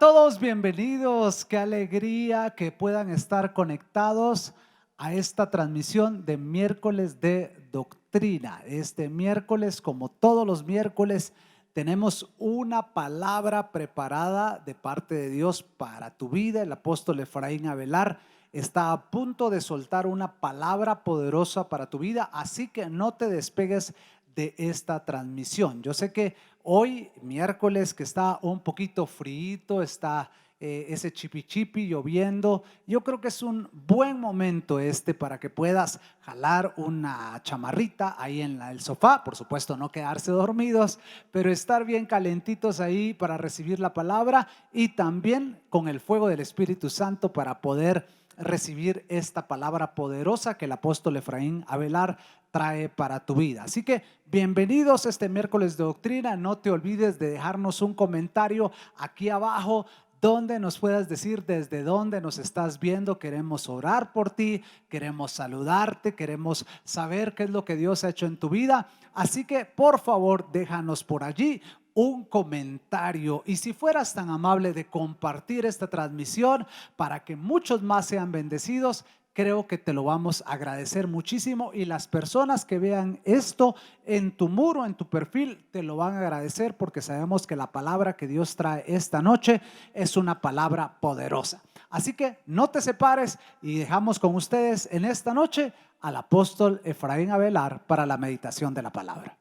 todos, bienvenidos. Qué alegría que puedan estar conectados a esta transmisión de miércoles de doctrina. Este miércoles, como todos los miércoles, tenemos una palabra preparada de parte de Dios para tu vida. El apóstol Efraín Avelar está a punto de soltar una palabra poderosa para tu vida, así que no te despegues de esta transmisión. Yo sé que hoy, miércoles, que está un poquito frío, está ese chipi chipi lloviendo. Yo creo que es un buen momento para que puedas jalar una chamarrita ahí en el sofá. Por supuesto, no quedarse dormidos, pero estar bien calentitos ahí para recibir la palabra y también con el fuego del Espíritu Santo para poder recibir esta palabra poderosa que el apóstol Efraín Avelar trae para tu vida. Así que bienvenidos este miércoles de doctrina. No te olvides de dejarnos un comentario aquí abajo donde nos puedas decir desde dónde nos estás viendo. Queremos orar por ti, queremos saludarte, queremos saber qué es lo que Dios ha hecho en tu vida. Así que por favor déjanos por allí un comentario y si fueras tan amable de compartir esta transmisión para que muchos más sean bendecidos, creo que te lo vamos a agradecer muchísimo y las personas que vean esto en tu muro, en tu perfil, te lo van a agradecer porque sabemos que la palabra que Dios trae esta noche es una palabra poderosa. Así que no te separes y dejamos con ustedes en esta noche al apóstol Efraín Avelar para la meditación de la palabra.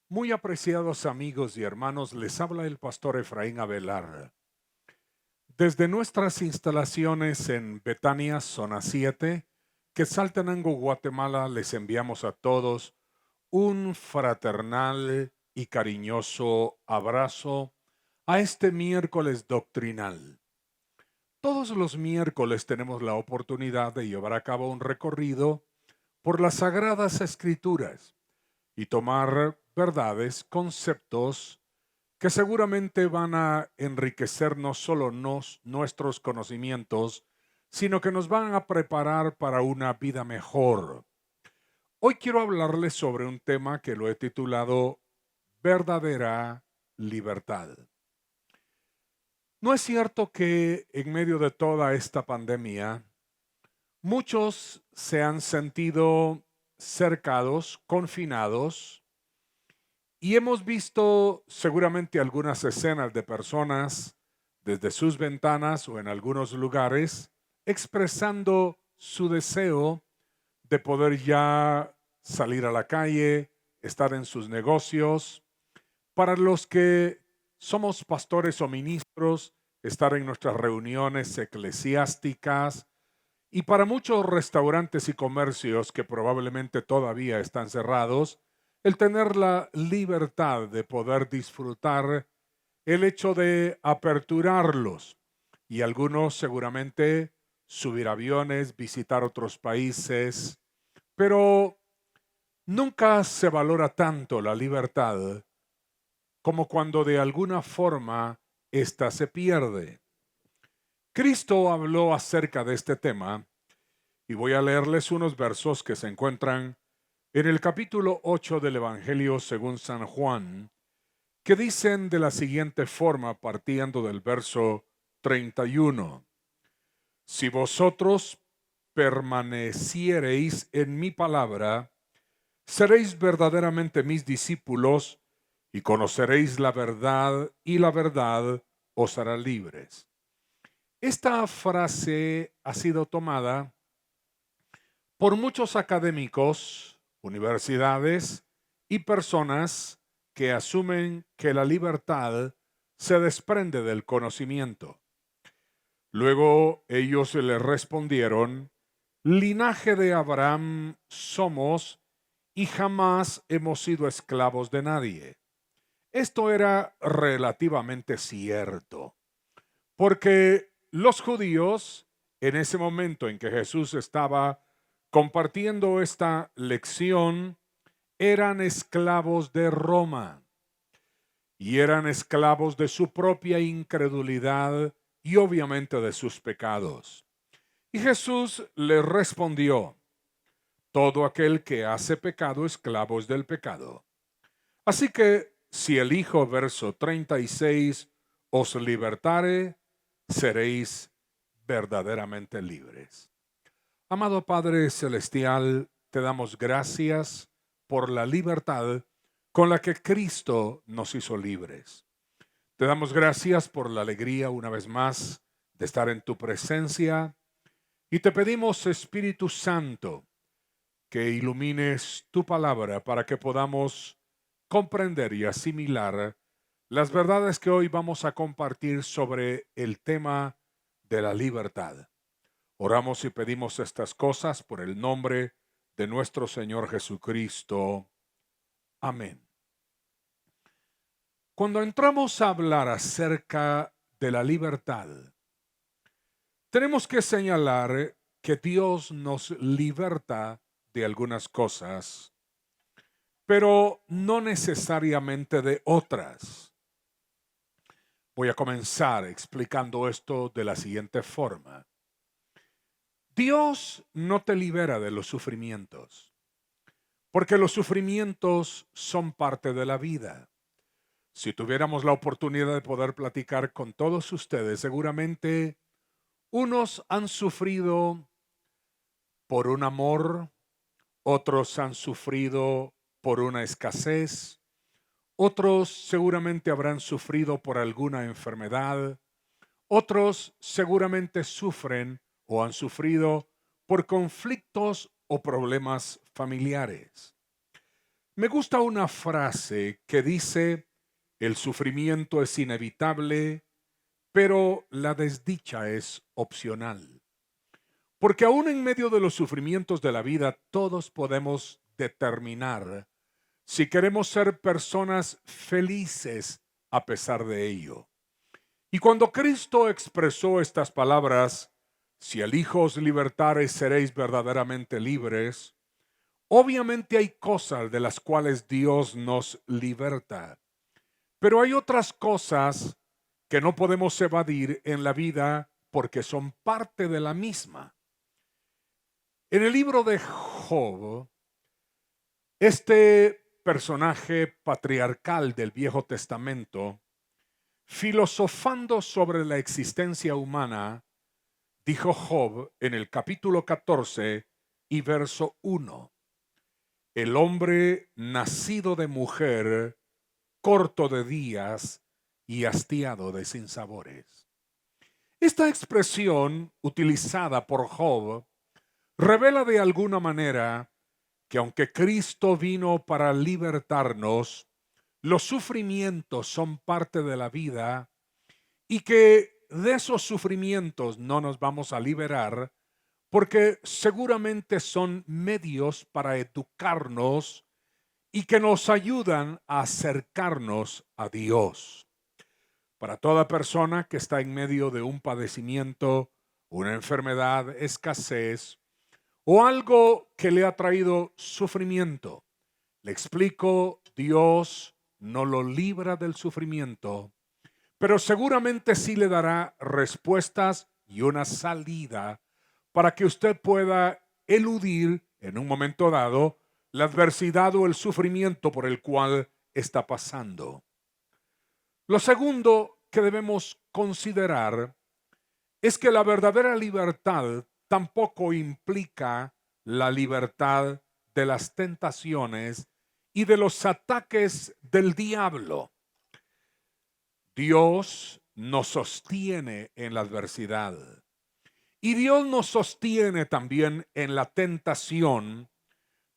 Muy apreciados amigos y hermanos, les habla el pastor Efraín Avelar. Desde nuestras instalaciones en Betania, zona 7, Quetzaltenango, Guatemala, les enviamos a todos un fraternal y cariñoso abrazo a este miércoles doctrinal. Todos los miércoles tenemos la oportunidad de llevar a cabo un recorrido por las Sagradas Escrituras y tomar verdades, conceptos que seguramente van a enriquecer no solo nuestros conocimientos, sino que nos van a preparar para una vida mejor. Hoy quiero hablarles sobre un tema que lo he titulado Verdadera Libertad. ¿No es cierto que en medio de toda esta pandemia, muchos se han sentido cercados, confinados, y hemos visto seguramente algunas escenas de personas desde sus ventanas o en algunos lugares expresando su deseo de poder ya salir a la calle, estar en sus negocios? Para los que somos pastores o ministros, estar en nuestras reuniones eclesiásticas, y para muchos restaurantes y comercios que probablemente todavía están cerrados, el tener la libertad de poder disfrutar el hecho de aperturarlos, y algunos seguramente subir aviones, visitar otros países, pero nunca se valora tanto la libertad como cuando de alguna forma ésta se pierde. Cristo habló acerca de este tema y voy a leerles unos versos que se encuentran en el capítulo 8 del Evangelio según San Juan, que dicen de la siguiente forma, partiendo del verso 31. Si vosotros permaneciereis en mi palabra, seréis verdaderamente mis discípulos y conoceréis la verdad, y la verdad os hará libres. Esta frase ha sido tomada por muchos académicos, universidades y personas que asumen que la libertad se desprende del conocimiento. Luego ellos le respondieron: linaje de Abraham somos y jamás hemos sido esclavos de nadie. Esto era relativamente cierto, porque los judíos, en ese momento en que Jesús estaba compartiendo esta lección, eran esclavos de Roma y eran esclavos de su propia incredulidad y obviamente de sus pecados. Y Jesús les respondió: todo aquel que hace pecado, esclavo es del pecado. Así que si el Hijo, verso 36, os libertare, seréis verdaderamente libres. Amado Padre Celestial, te damos gracias por la libertad con la que Cristo nos hizo libres. Te damos gracias por la alegría una vez más de estar en tu presencia y te pedimos, Espíritu Santo, que ilumines tu palabra para que podamos comprender y asimilar las verdades que hoy vamos a compartir sobre el tema de la libertad. Oramos y pedimos estas cosas por el nombre de nuestro Señor Jesucristo. Amén. Cuando entramos a hablar acerca de la libertad, tenemos que señalar que Dios nos liberta de algunas cosas, pero no necesariamente de otras. Voy a comenzar explicando esto de la siguiente forma. Dios no te libera de los sufrimientos, porque los sufrimientos son parte de la vida. Si tuviéramos la oportunidad de poder platicar con todos ustedes, seguramente unos han sufrido por un amor, otros han sufrido por una escasez, otros seguramente habrán sufrido por alguna enfermedad, otros seguramente sufren o han sufrido por conflictos o problemas familiares. Me gusta una frase que dice: el sufrimiento es inevitable, pero la desdicha es opcional. Porque aún en medio de los sufrimientos de la vida, todos podemos determinar si queremos ser personas felices a pesar de ello. Y cuando Cristo expresó estas palabras, si el Hijo os libertare, seréis verdaderamente libres, obviamente hay cosas de las cuales Dios nos liberta. Pero hay otras cosas que no podemos evadir en la vida porque son parte de la misma. En el libro de Job, este personaje patriarcal del Viejo Testamento, filosofando sobre la existencia humana, dijo Job en el capítulo 14 y verso 1: el hombre nacido de mujer, corto de días y hastiado de sinsabores. Esta expresión utilizada por Job revela de alguna manera que aunque Cristo vino para libertarnos, los sufrimientos son parte de la vida y que de esos sufrimientos no nos vamos a liberar porque seguramente son medios para educarnos y que nos ayudan a acercarnos a Dios. Para toda persona que está en medio de un padecimiento, una enfermedad, escasez o algo que le ha traído sufrimiento, le explico, Dios no lo libra del sufrimiento, pero seguramente sí le dará respuestas y una salida para que usted pueda eludir en un momento dado la adversidad o el sufrimiento por el cual está pasando. Lo segundo que debemos considerar es que la verdadera libertad tampoco implica la libertad de las tentaciones y de los ataques del diablo. Dios nos sostiene en la adversidad y Dios nos sostiene también en la tentación,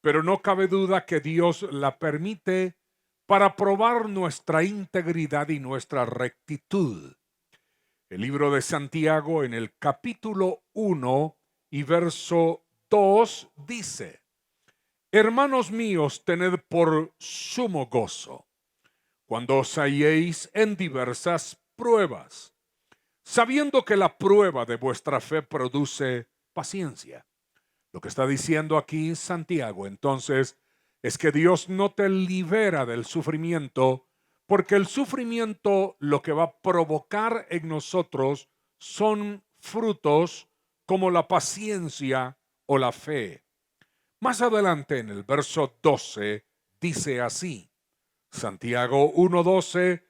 pero no cabe duda que Dios la permite para probar nuestra integridad y nuestra rectitud. El libro de Santiago en el capítulo 1 y verso 2 dice: hermanos míos, tened por sumo gozo cuando os halléis en diversas pruebas, sabiendo que la prueba de vuestra fe produce paciencia. Lo que está diciendo aquí Santiago, entonces, es que Dios no te libera del sufrimiento, porque el sufrimiento lo que va a provocar en nosotros son frutos como la paciencia o la fe. Más adelante en el verso 12 dice así, Santiago 1:12,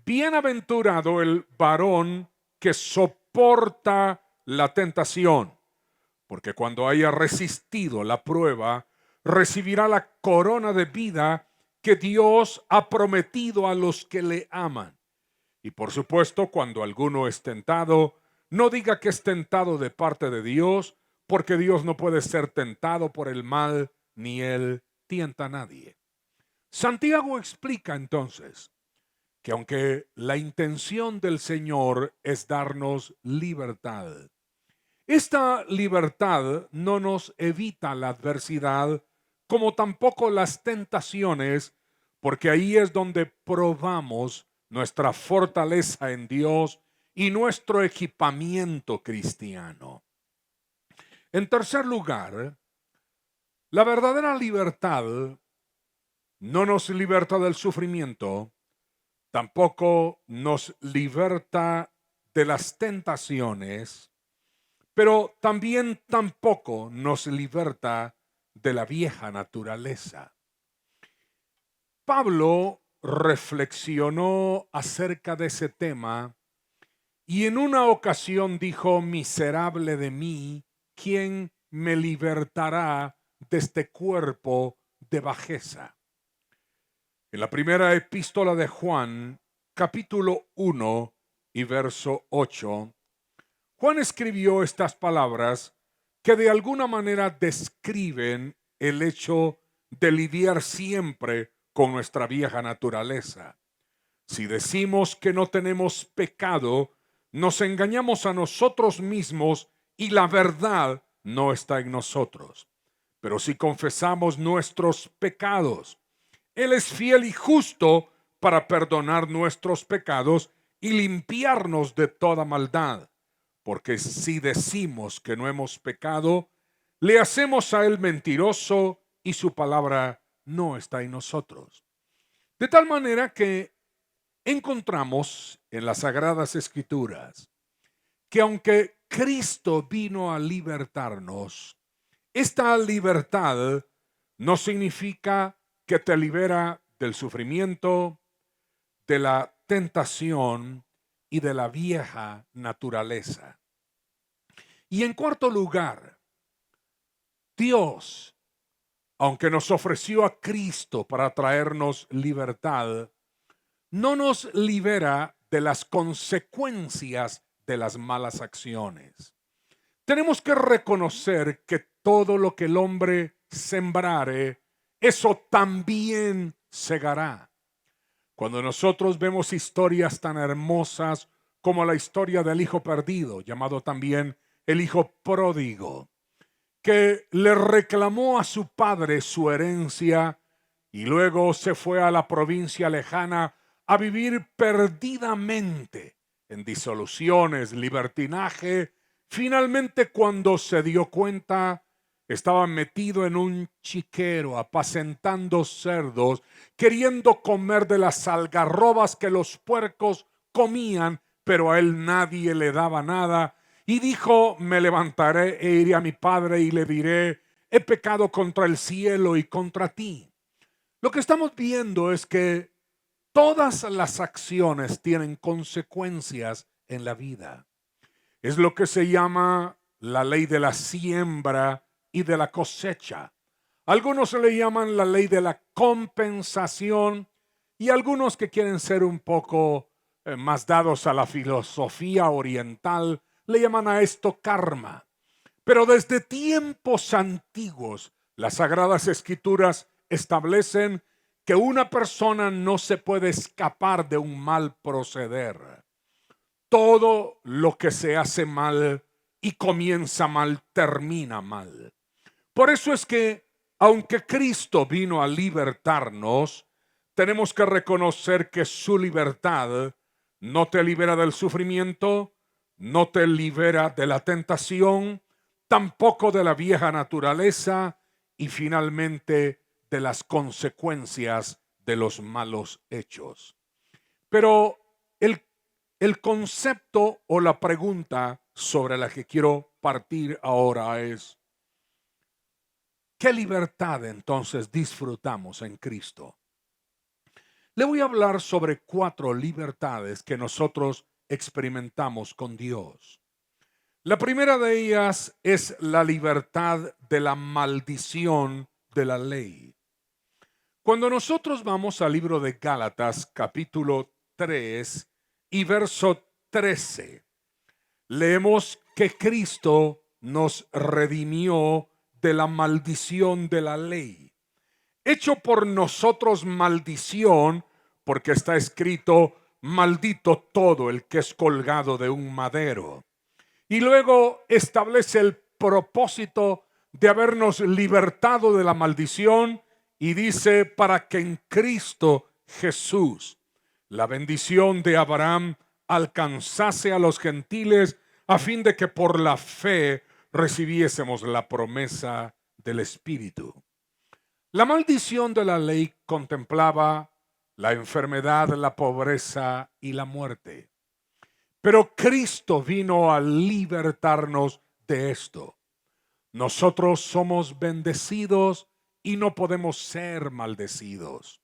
bienaventurado el varón que soporta la tentación, porque cuando haya resistido la prueba, recibirá la corona de vida que Dios ha prometido a los que le aman. Y por supuesto, cuando alguno es tentado, no diga que es tentado de parte de Dios, porque Dios no puede ser tentado por el mal, ni él tienta a nadie. Santiago explica entonces que aunque la intención del Señor es darnos libertad, esta libertad no nos evita la adversidad, como tampoco las tentaciones, porque ahí es donde probamos nuestra fortaleza en Dios y nuestro equipamiento cristiano. En tercer lugar, la verdadera libertad no nos liberta del sufrimiento, tampoco nos liberta de las tentaciones, pero también tampoco nos liberta de la vieja naturaleza. Pablo reflexionó acerca de ese tema y en una ocasión dijo: miserable de mí, ¿quién me libertará de este cuerpo de bajeza? En la primera epístola de Juan, capítulo 1 y verso 8, Juan escribió estas palabras que de alguna manera describen el hecho de lidiar siempre con nuestra vieja naturaleza. Si decimos que no tenemos pecado, nos engañamos a nosotros mismos y la verdad no está en nosotros. Pero si confesamos nuestros pecados, Él es fiel y justo para perdonar nuestros pecados y limpiarnos de toda maldad. Porque si decimos que no hemos pecado, le hacemos a Él mentiroso y su palabra no está en nosotros. De tal manera que encontramos en las Sagradas Escrituras que aunque Cristo vino a libertarnos, esta libertad no significa que te libera del sufrimiento, de la tentación y de la vieja naturaleza. Y en cuarto lugar, Dios, aunque nos ofreció a Cristo para traernos libertad, no nos libera de las consecuencias de las malas acciones. Tenemos que reconocer que todo lo que el hombre sembrare, eso también segará. Cuando nosotros vemos historias tan hermosas como la historia del hijo perdido, llamado también el hijo pródigo, que le reclamó a su padre su herencia y luego se fue a la provincia lejana a vivir perdidamente en disoluciones, libertinaje. Finalmente, cuando se dio cuenta, estaba metido en un chiquero, apacentando cerdos, queriendo comer de las algarrobas que los puercos comían, pero a él nadie le daba nada. Y dijo: me levantaré e iré a mi padre y le diré: he pecado contra el cielo y contra ti. Lo que estamos viendo es que todas las acciones tienen consecuencias en la vida. Es lo que se llama la ley de la siembra y de la cosecha. Algunos le llaman la ley de la compensación y algunos que quieren ser un poco más dados a la filosofía oriental le llaman a esto karma. Pero desde tiempos antiguos, las Sagradas Escrituras establecen que una persona no se puede escapar de un mal proceder. Todo lo que se hace mal y comienza mal, termina mal. Por eso es que, aunque Cristo vino a libertarnos, tenemos que reconocer que su libertad no te libera del sufrimiento, no te libera de la tentación, tampoco de la vieja naturaleza y finalmente de las consecuencias de los malos hechos. Pero el concepto o la pregunta sobre la que quiero partir ahora es: ¿qué libertad entonces disfrutamos en Cristo? Le voy a hablar sobre 4 libertades que nosotros experimentamos con Dios. La primera de ellas es la libertad de la maldición de la ley. Cuando nosotros vamos al libro de Gálatas, capítulo 3 y verso 13, leemos que Cristo nos redimió de la maldición de la ley, hecho por nosotros maldición, porque está escrito: maldito todo el que es colgado de un madero. Y luego establece el propósito de habernos libertado de la maldición y dice: para que en Cristo Jesús la bendición de Abraham alcanzase a los gentiles, a fin de que por la fe recibiésemos la promesa del Espíritu. La maldición de la ley contemplaba la enfermedad, la pobreza y la muerte. Pero Cristo vino a libertarnos de esto. Nosotros somos bendecidos y no podemos ser maldecidos.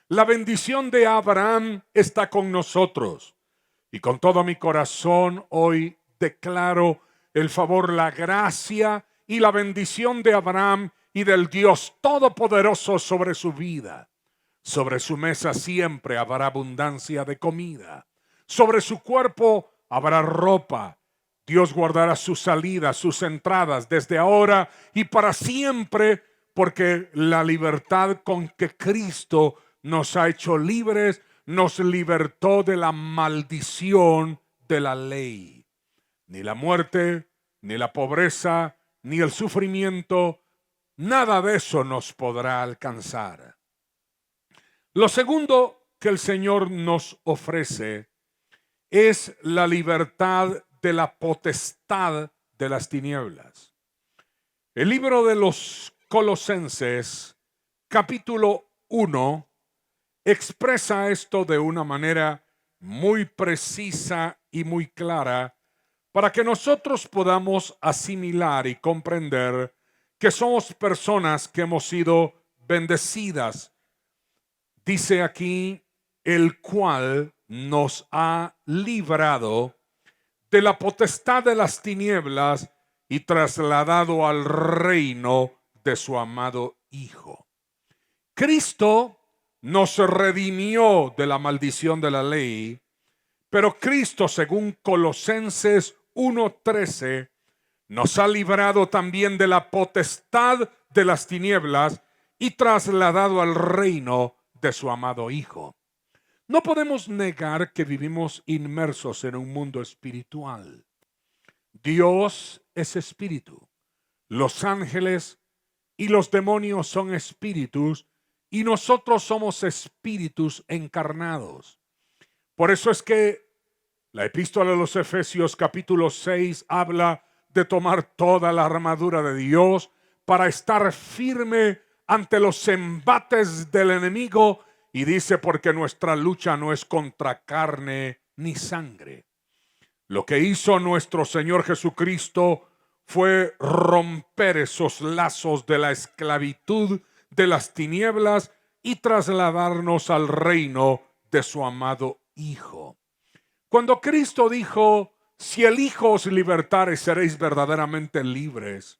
La bendición de Abraham está con nosotros. Y con todo mi corazón hoy declaro el favor, la gracia y la bendición de Abraham y del Dios Todopoderoso sobre su vida. Sobre su mesa siempre habrá abundancia de comida. Sobre su cuerpo habrá ropa. Dios guardará sus salidas, sus entradas desde ahora y para siempre, porque la libertad con que Cristo nos ha hecho libres, nos libertó de la maldición de la ley. Ni la muerte, ni la pobreza, ni el sufrimiento, nada de eso nos podrá alcanzar. Lo segundo que el Señor nos ofrece es la libertad de la potestad de las tinieblas. El libro de los Colosenses, capítulo 1, expresa esto de una manera muy precisa y muy clara para que nosotros podamos asimilar y comprender que somos personas que hemos sido bendecidas. Dice aquí: el cual nos ha librado de la potestad de las tinieblas y trasladado al reino de su amado Hijo. Cristo nos redimió de la maldición de la ley, pero Cristo, según Colosenses 1:13, nos ha librado también de la potestad de las tinieblas y trasladado al reino de su amado Hijo. No podemos negar que vivimos inmersos en un mundo espiritual. Dios es espíritu. Los ángeles y los demonios son espíritus y nosotros somos espíritus encarnados. Por eso es que la epístola de los Efesios capítulo 6 habla de tomar toda la armadura de Dios para estar firme ante los embates del enemigo, y dice: porque nuestra lucha no es contra carne ni sangre. Lo que hizo nuestro Señor Jesucristo fue romper esos lazos de la esclavitud de las tinieblas y trasladarnos al reino de su amado Hijo. Cuando Cristo dijo: si el Hijo os libertare, seréis verdaderamente libres,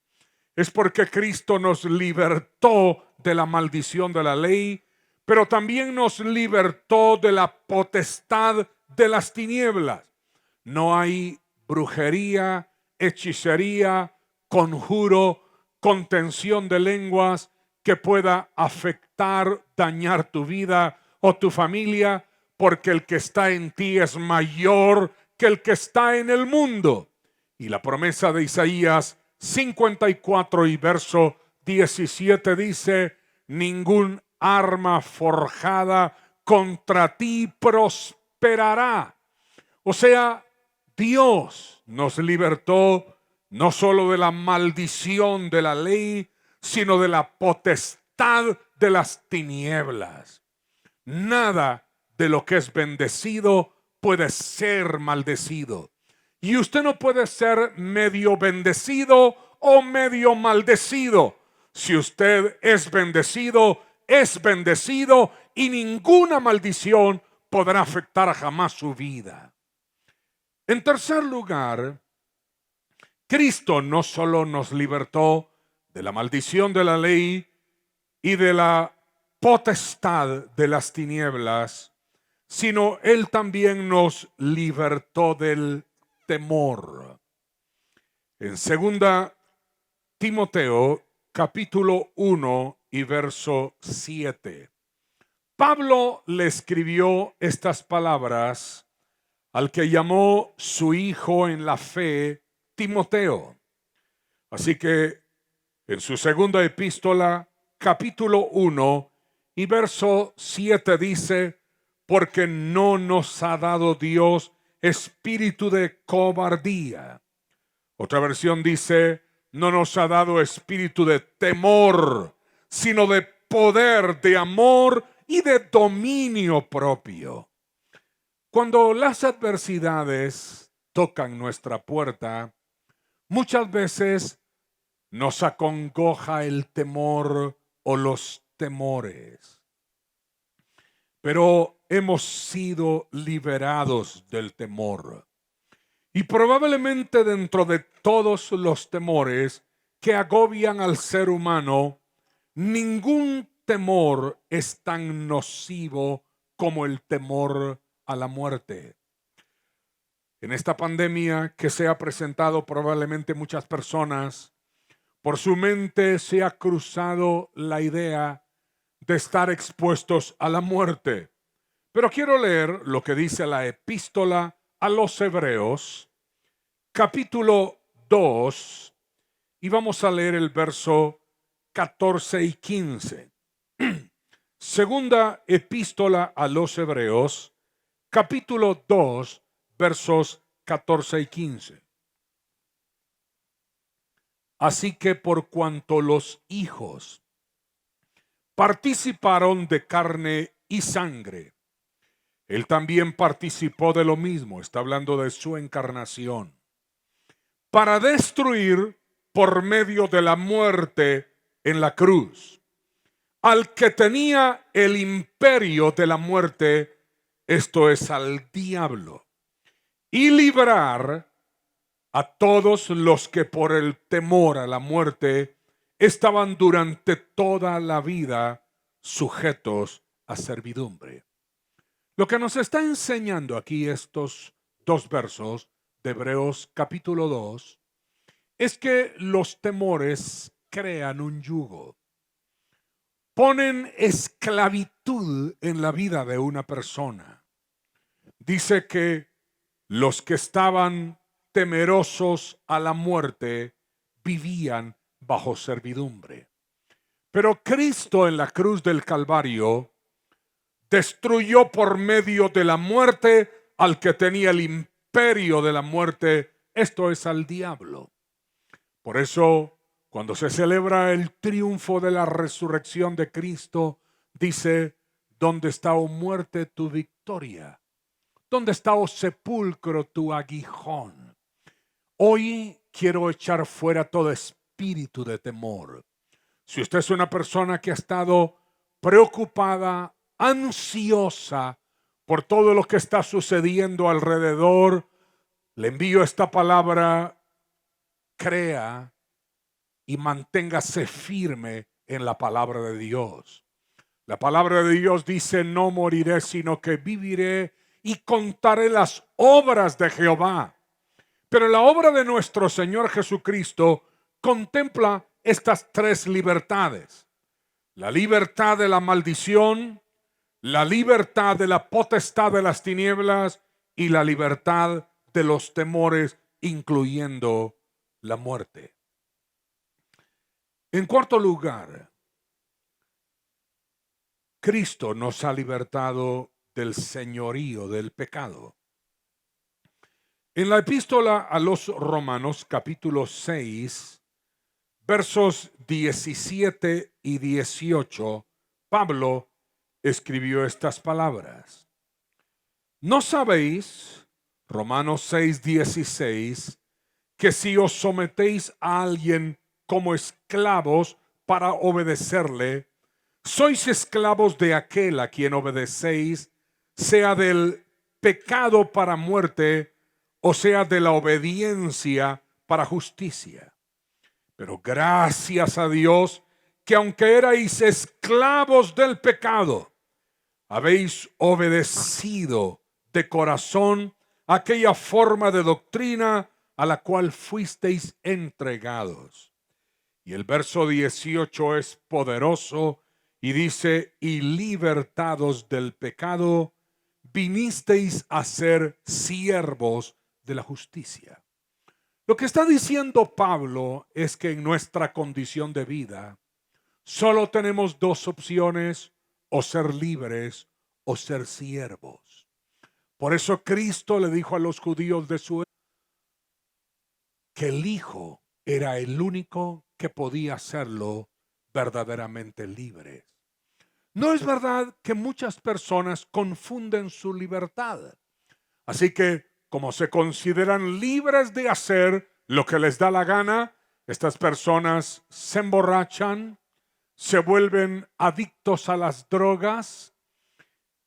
es porque Cristo nos libertó de la maldición de la ley, pero también nos libertó de la potestad de las tinieblas. No hay brujería, hechicería, conjuro, contención de lenguas que pueda afectar, dañar tu vida o tu familia, porque el que está en ti es mayor que el que está en el mundo. Y la promesa de Isaías 54 y verso 17 dice: ningún arma forjada contra ti prosperará. O sea, Dios nos libertó no solo de la maldición de la ley, sino de la potestad de las tinieblas. Nada de lo que es bendecido puede ser maldecido. Y usted no puede ser medio bendecido o medio maldecido. Si usted es bendecido, es bendecido y ninguna maldición podrá afectar jamás su vida. En tercer lugar, Cristo no solo nos libertó de la maldición de la ley y de la potestad de las tinieblas, sino Él también nos libertó del temor. En 2 Timoteo, capítulo 1 y verso 7. Pablo le escribió estas palabras al que llamó su hijo en la fe, Timoteo. Así que en su segunda epístola, capítulo 1 y verso 7 dice: porque no nos ha dado Dios espíritu de cobardía. Otra versión dice: no nos ha dado espíritu de temor, sino de poder, de amor y de dominio propio. Cuando las adversidades tocan nuestra puerta, muchas veces nos acongoja el temor o los temores. Pero hemos sido liberados del temor. Y probablemente dentro de todos los temores que agobian al ser humano, ningún temor es tan nocivo como el temor a la muerte. En esta pandemia que se ha presentado, probablemente muchas personas, por su mente se ha cruzado la idea de estar expuestos a la muerte. Pero quiero leer lo que dice la epístola a los Hebreos, capítulo 2, y vamos a leer el verso 14 y 15. Segunda epístola a los Hebreos, capítulo 2, versos 14 y 15. Así que por cuanto los hijos participaron de carne y sangre, Él también participó de lo mismo, está hablando de su encarnación, para destruir por medio de la muerte en la cruz al que tenía el imperio de la muerte, esto es al diablo, y librar a todos los que por el temor a la muerte estaban durante toda la vida sujetos a servidumbre. Lo que nos está enseñando aquí estos dos versos de Hebreos capítulo 2 es que los temores crean un yugo, ponen esclavitud en la vida de una persona. Dice que los que estaban temerosos a la muerte vivían bajo servidumbre. Pero Cristo en la cruz del Calvario destruyó por medio de la muerte al que tenía el imperio de la muerte, esto es al diablo. Por eso, cuando se celebra el triunfo de la resurrección de Cristo, dice: ¿dónde está, oh muerte, tu victoria? ¿Dónde está, oh sepulcro, tu aguijón? Hoy quiero echar fuera todo espíritu de temor. Si usted es una persona que ha estado preocupada, ansiosa por todo lo que está sucediendo alrededor, le envío esta palabra: crea y manténgase firme en la palabra de Dios. La palabra de Dios dice: no moriré, sino que viviré y contaré las obras de Jehová. Pero la obra de nuestro Señor Jesucristo contempla estas tres libertades: la libertad de la maldición, la libertad de la potestad de las tinieblas y la libertad de los temores, incluyendo la muerte. En cuarto lugar, Cristo nos ha libertado del señorío del pecado. En la epístola a los Romanos, capítulo 6, versos 17 y 18, Pablo escribió estas palabras: ¿no sabéis, Romanos 6, 16, que si os sometéis a alguien como esclavos para obedecerle, Sois esclavos de aquel a quien obedecéis, sea del pecado para muerte, o sea de la obediencia para justicia. Pero gracias a Dios que aunque erais esclavos del pecado, habéis obedecido de corazón aquella forma de doctrina a la cual fuisteis entregados. Y el verso 18 es poderoso y dice, y libertados del pecado, vinisteis a ser siervos de la justicia. Lo que está diciendo Pablo es que en nuestra condición de vida solo tenemos dos opciones: o ser libres o ser siervos. Por eso Cristo le dijo a los judíos de su época que el Hijo era el único que podía hacerlo verdaderamente libres. ¿No es verdad que muchas personas confunden su libertad? Así que, como se consideran libres de hacer lo que les da la gana, estas personas se emborrachan, se vuelven adictos a las drogas,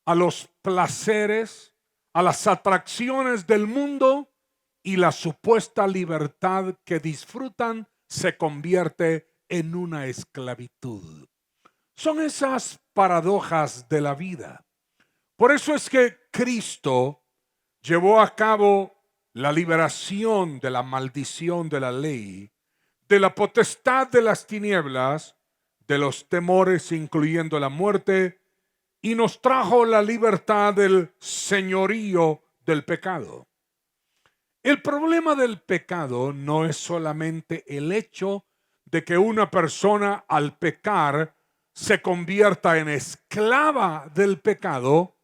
a los placeres, a las atracciones del mundo, y la supuesta libertad que disfrutan se convierte en una esclavitud. Son esas paradojas de la vida. Por eso es que Cristo llevó a cabo la liberación de la maldición de la ley, de la potestad de las tinieblas, de los temores incluyendo la muerte, y nos trajo la libertad del señorío del pecado. El problema del pecado no es solamente el hecho de que una persona al pecar se convierta en esclava del pecado,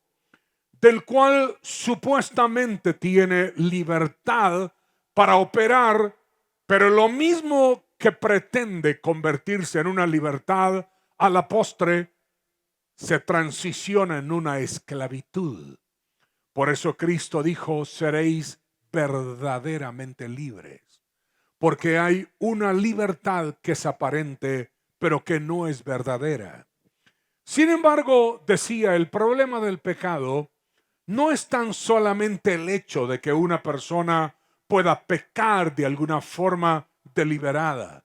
del cual supuestamente tiene libertad para operar, pero lo mismo que pretende convertirse en una libertad, a la postre se transiciona en una esclavitud. Por eso Cristo dijo, seréis verdaderamente libres, porque hay una libertad que es aparente, pero que no es verdadera. Sin embargo, decía, el problema del pecado no es tan solamente el hecho de que una persona pueda pecar de alguna forma deliberada.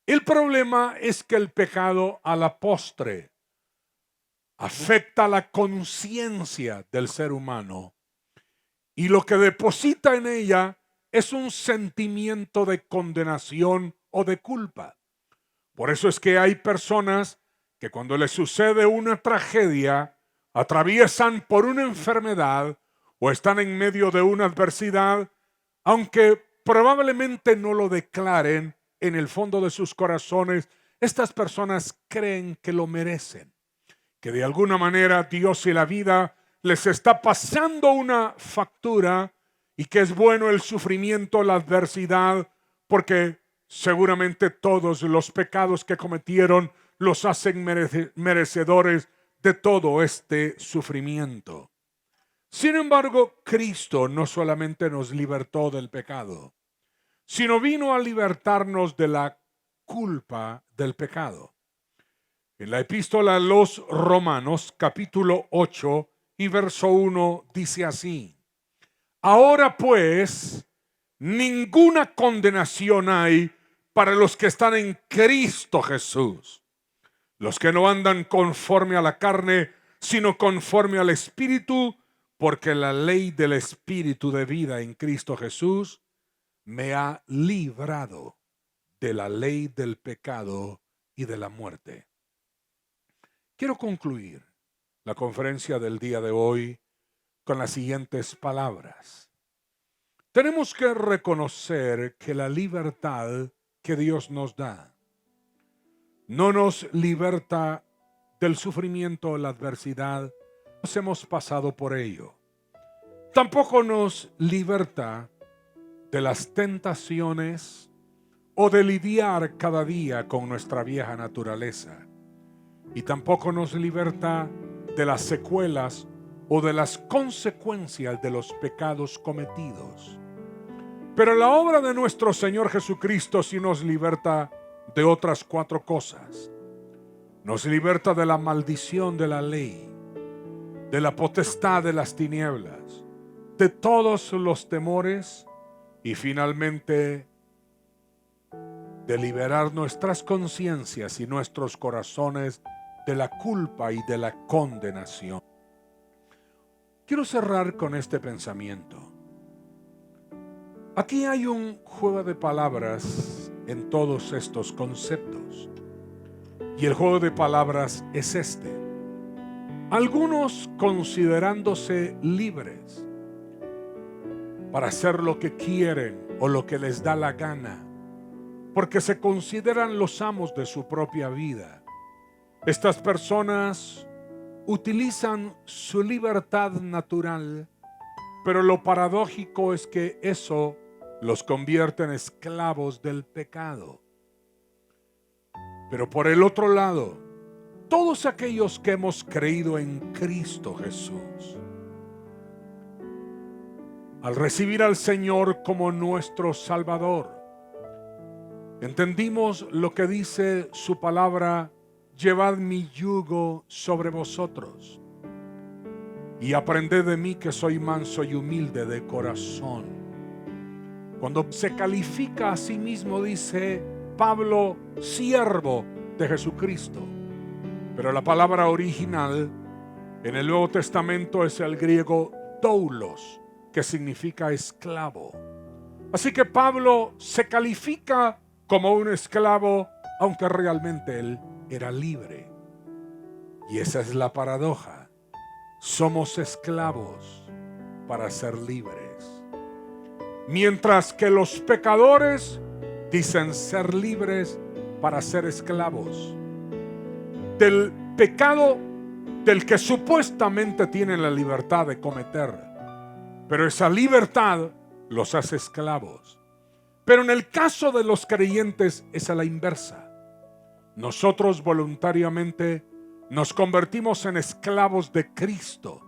El problema es que el pecado a la postre afecta la conciencia del ser humano, y lo que deposita en ella es un sentimiento de condenación o de culpa. Por eso es que hay personas que cuando les sucede una tragedia, atraviesan por una enfermedad o están en medio de una adversidad, aunque probablemente no lo declaren, en el fondo de sus corazones, estas personas creen que lo merecen, que de alguna manera Dios y la vida les está pasando una factura, y que es bueno el sufrimiento, la adversidad, porque seguramente todos los pecados que cometieron los hacen merecedores de todo este sufrimiento. Sin embargo, Cristo no solamente nos libertó del pecado, sino vino a libertarnos de la culpa del pecado. En la epístola a los Romanos, capítulo 8 y verso 1, dice así: ahora pues, ninguna condenación hay para los que están en Cristo Jesús, los que no andan conforme a la carne, sino conforme al Espíritu, porque la ley del Espíritu de vida en Cristo Jesús me ha librado de la ley del pecado y de la muerte. Quiero concluir la conferencia del día de hoy con las siguientes palabras. Tenemos que reconocer que la libertad que Dios nos da no nos liberta del sufrimiento o la adversidad. Nos hemos pasado por ello. Tampoco nos liberta de las tentaciones o de lidiar cada día con nuestra vieja naturaleza. Y tampoco nos liberta de las secuelas o de las consecuencias de los pecados cometidos. Pero la obra de nuestro Señor Jesucristo sí nos liberta de otras 4 cosas. nos liberta de la maldición de la ley, de la potestad de las tinieblas, de todos los temores y finalmente de liberar nuestras conciencias y nuestros corazones de la culpa y de la condenación. Quiero cerrar con este pensamiento. Aquí hay un juego de palabras en todos estos conceptos. Y el juego de palabras es este. Algunos considerándose libres para hacer lo que quieren o lo que les da la gana, porque se consideran los amos de su propia vida. Estas personas utilizan su libertad natural, pero lo paradójico es que eso los convierte en esclavos del pecado. Pero por el otro lado, todos aquellos que hemos creído en Cristo Jesús, al recibir al Señor como nuestro Salvador, entendimos lo que dice su palabra: llevad mi yugo sobre vosotros y aprended de mí, que soy manso y humilde de corazón. Cuando se califica a sí mismo, dice Pablo, siervo de Jesucristo. Pero la palabra original en el Nuevo Testamento es el griego doulos, que significa esclavo. Así que Pablo se califica como un esclavo, aunque realmente él era libre. Y esa es la paradoja. Somos esclavos para ser libres. Mientras que los pecadores dicen ser libres para ser esclavos del pecado del que supuestamente tienen la libertad de cometer. Pero esa libertad los hace esclavos. Pero en el caso de los creyentes es a la inversa. Nosotros voluntariamente nos convertimos en esclavos de Cristo.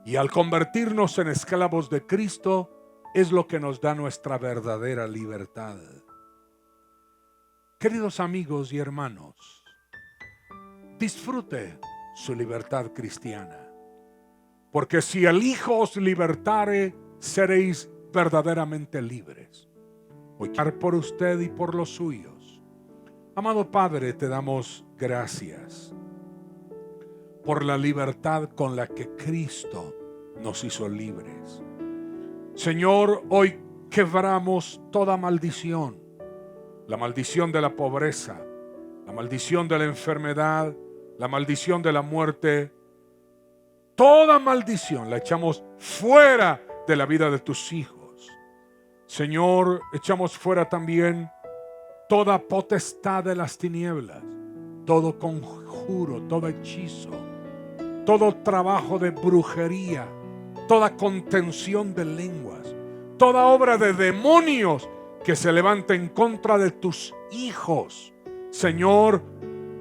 Y al convertirnos en esclavos de Cristo es lo que nos da nuestra verdadera libertad. Queridos amigos y hermanos, disfrute su libertad cristiana. Porque si el Hijo os libertare, seréis verdaderamente libres. Voy a orar por usted y por los suyos. Amado Padre, te damos gracias por la libertad con la que Cristo nos hizo libres. Señor, hoy quebramos toda maldición. La maldición de la pobreza, la maldición de la enfermedad, la maldición de la muerte. Toda maldición la echamos fuera de la vida de tus hijos. Señor, echamos fuera también toda potestad de las tinieblas, todo conjuro, todo hechizo, todo trabajo de brujería, toda contención de lenguas, toda obra de demonios que se levanta en contra de tus hijos. Señor,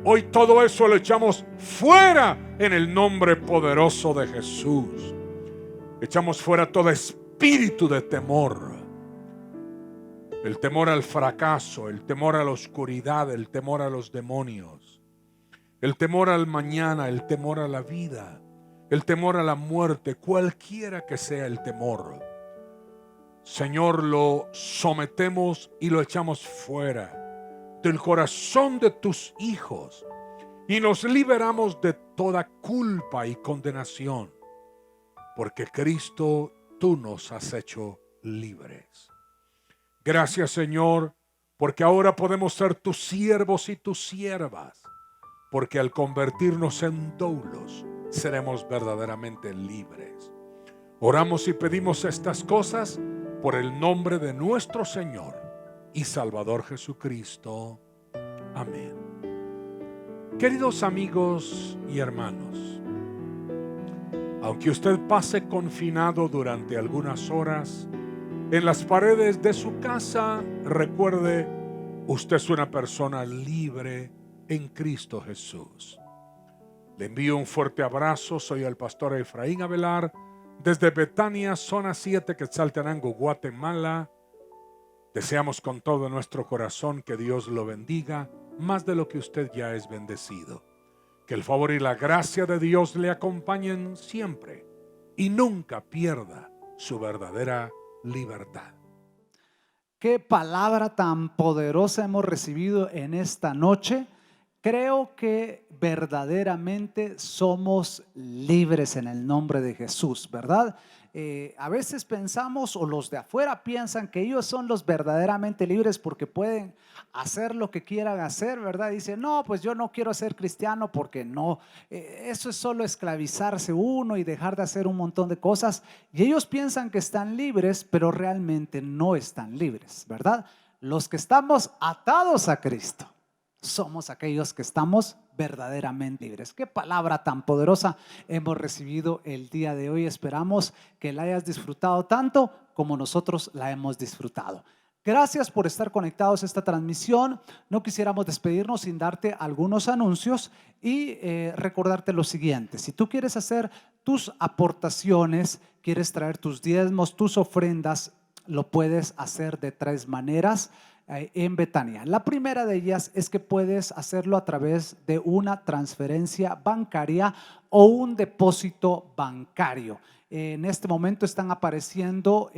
hoy todo eso lo echamos fuera en el nombre poderoso de Jesús. Echamos fuera todo espíritu de temor. El temor al fracaso, el temor a la oscuridad, el temor a los demonios, el temor al mañana, el temor a la vida, el temor a la muerte, cualquiera que sea el temor. Señor, lo sometemos y lo echamos fuera del corazón de tus hijos y nos liberamos de toda culpa y condenación, porque Cristo, tú nos has hecho libres. Gracias, Señor, porque ahora podemos ser tus siervos y tus siervas, porque al convertirnos en doulos seremos verdaderamente libres. Oramos y pedimos estas cosas por el nombre de nuestro Señor y Salvador Jesucristo. Amén. Queridos amigos y hermanos, aunque usted pase confinado durante algunas horas en las paredes de su casa, recuerde, usted es una persona libre en Cristo Jesús. Le envío un fuerte abrazo. Soy el pastor Efraín Avelar, desde Betania, zona 7, Quetzaltenango, Guatemala. Deseamos con todo nuestro corazón que Dios lo bendiga más de lo que usted ya es bendecido. Que el favor y la gracia de Dios le acompañen siempre y nunca pierda su verdadera libertad. Qué palabra tan poderosa hemos recibido en esta noche. Creo que verdaderamente somos libres en el nombre de Jesús, ¿verdad? A veces pensamos, o los de afuera piensan, que ellos son los verdaderamente libres porque pueden hacer lo que quieran hacer, ¿verdad? Dicen, no, pues yo no quiero ser cristiano porque no, eso es solo esclavizarse uno y dejar de hacer un montón de cosas. Y ellos piensan que están libres, pero realmente no están libres, ¿verdad? Los que estamos atados a Cristo somos aquellos que estamos verdaderamente libres. Qué palabra tan poderosa hemos recibido el día de hoy. Esperamos que la hayas disfrutado tanto como nosotros la hemos disfrutado. Gracias por estar conectados a esta transmisión. No quisiéramos despedirnos sin darte algunos anuncios y recordarte lo siguiente. Si tú quieres hacer tus aportaciones, quieres traer tus diezmos, tus ofrendas, lo puedes hacer de 3 maneras en Betania. La primera de ellas es que puedes hacerlo a través de una transferencia bancaria o un depósito bancario. En este momento están apareciendo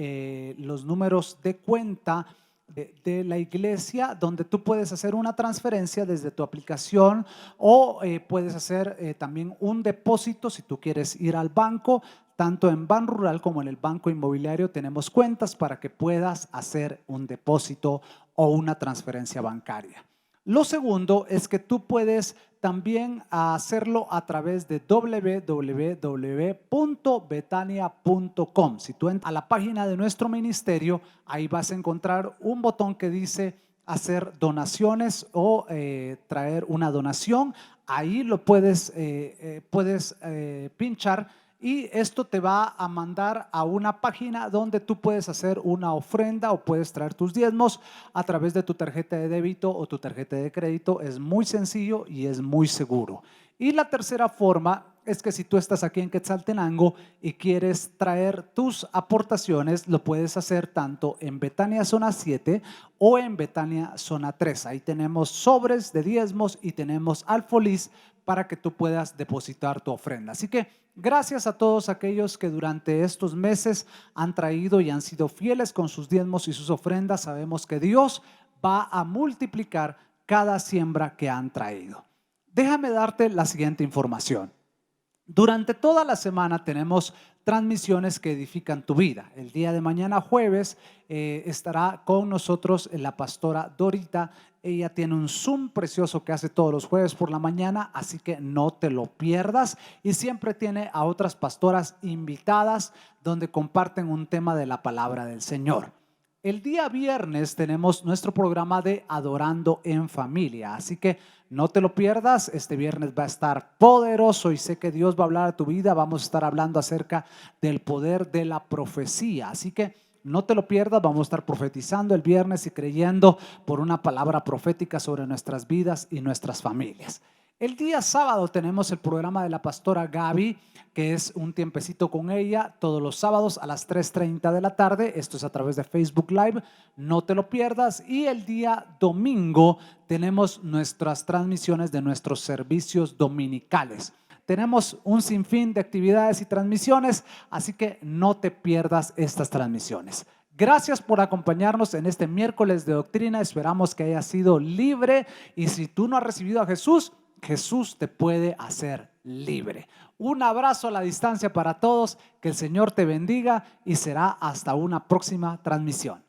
los números de cuenta de la iglesia, donde tú puedes hacer una transferencia desde tu aplicación o puedes hacer también un depósito si tú quieres ir al banco. Tanto en Ban Rural como en el Banco Inmobiliario tenemos cuentas para que puedas hacer un depósito o una transferencia bancaria. Lo segundo es que tú puedes también hacerlo a través de www.betania.com. Si tú entras a la página de nuestro ministerio, ahí vas a encontrar un botón que dice hacer donaciones o traer una donación. Ahí lo puedes pinchar. Y esto te va a mandar a una página donde tú puedes hacer una ofrenda o puedes traer tus diezmos a través de tu tarjeta de débito o tu tarjeta de crédito. Es muy sencillo y es muy seguro. Y la tercera forma es que si tú estás aquí en Quetzaltenango y quieres traer tus aportaciones, lo puedes hacer tanto en Betania Zona 7 o en Betania Zona 3. Ahí tenemos sobres de diezmos y tenemos alfolís para que tú puedas depositar tu ofrenda. Así que gracias a todos aquellos que durante estos meses han traído y han sido fieles con sus diezmos y sus ofrendas. Sabemos que Dios va a multiplicar cada siembra que han traído. Déjame darte la siguiente información. Durante toda la semana tenemos transmisiones que edifican tu vida. El día de mañana jueves estará con nosotros la pastora Dorita. Ella tiene un Zoom precioso que hace todos los jueves por la mañana, así que no te lo pierdas. Y siempre tiene a otras pastoras invitadas donde comparten un tema de la palabra del Señor. El día viernes tenemos nuestro programa de Adorando en Familia, así que no te lo pierdas. Este viernes va a estar poderoso y sé que Dios va a hablar a tu vida. Vamos a estar hablando acerca del poder de la profecía, así que no te lo pierdas. Vamos a estar profetizando el viernes y creyendo por una palabra profética sobre nuestras vidas y nuestras familias. El día sábado tenemos el programa de la pastora Gaby, que es un tiempecito con ella todos los sábados a las 3:30 de la tarde. Esto es a través de Facebook Live, no te lo pierdas. Y el día domingo tenemos nuestras transmisiones de nuestros servicios dominicales. Tenemos un sinfín de actividades y transmisiones, así que no te pierdas estas transmisiones. Gracias por acompañarnos en este miércoles de doctrina. Esperamos que hayas sido libre y si tú no has recibido a Jesús, Jesús te puede hacer libre. Un abrazo a la distancia para todos, que el Señor te bendiga y será hasta una próxima transmisión.